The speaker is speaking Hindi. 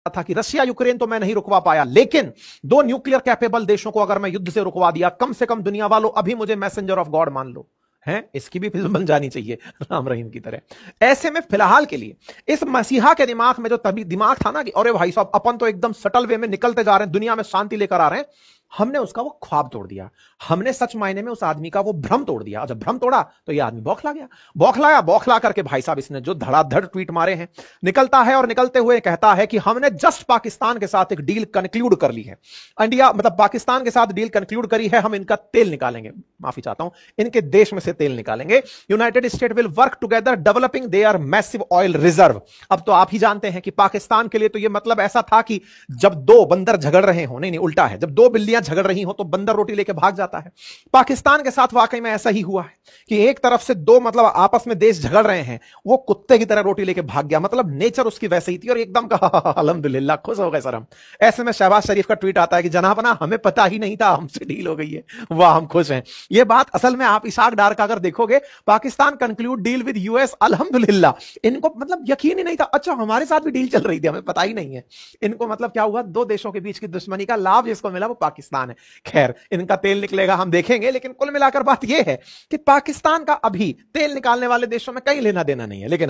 था कि रशिया यूक्रेन तो मैं नहीं रुकवा पाया, लेकिन दो न्यूक्लियर कैपेबल देशों को अगर मैं युद्ध से रुकवा दिया, कम से कम दुनिया वालों अभी मुझे मैसेंजर ऑफ गॉड मान लो। है, इसकी भी फिल्म बन जानी चाहिए राम रहीम की तरह। ऐसे में फिलहाल के लिए इस मसीहा के दिमाग में जो तभी दिमाग था ना कि अरे भाई साहब अपन तो एकदम सटल वे में निकलते जा रहे हैं, दुनिया में शांति लेकर आ रहे हैं, हमने उसका वो ख्वाब तोड़ दिया। हमने सच मायने में उस आदमी का वो भ्रम तोड़ दिया। जब भ्रम तोड़ा तो ये आदमी बौखला गया। बौखला करके भाई साहब इसने जो धड़ाधड़ ट्वीट मारे हैं, निकलता है और निकलते हुए कहता है कि हमने जस्ट पाकिस्तान के साथ एक डील कंक्लूड कर ली है। इंडिया मतलब पाकिस्तान के साथ डील कंक्लूड करी है, हम इनका तेल निकालेंगे, माफी चाहता हूं, इनके देश में से तेल निकालेंगे। United state will work together developing there massive oil reserve. अब तो आप ही जानते हैं कि पाकिस्तान के लिए तो यह मतलब ऐसा था कि जब दो बंदर झगड़ रहे हो, नहीं उल्टा है, जब दो बिल्लियां झगड़ रही हो तो बंदर रोटी लेके भाग जाता है। पाकिस्तान के साथ वाकई में ऐसा ही हुआ है कि एक तरफ से दो मतलब आपस में देश झगड़ रहे हैं, वो कुत्ते की तरह रोटी लेके भाग गया। मतलब नेचर उसकी वैसे ही थी और एकदम कहा अल्हम्दुलिल्लाह, खुश हो गए सर हम। ऐसे में शहबाज शरीफ का ट्वीट आता है कि जनाबना हमें पता ही नहीं था, हमसे डील हो गई है, वाह हम खुश हैं। ये बात असल में आप इशाक डार का अगर देखोगे, Pakistan conclude deal with US, अल्हम्दुलिल्लाह, इनको मतलब यकीन ही नहीं था, अच्छा हमारे साथ भी डील चल रही थी, हमें पता ही नहीं है। इनको मतलब क्या हुआ, दो देशों के बीच की दुश्मनी का लाभ जिसको मिला वो पाकिस्तान है। खैर इनका तेल निकलेगा हम देखेंगे, लेकिन कुल मिलाकर बात यह है कि पाकिस्तान का अभी तेल निकालने वाले देशों में कहीं लेना देना नहीं है। लेकिन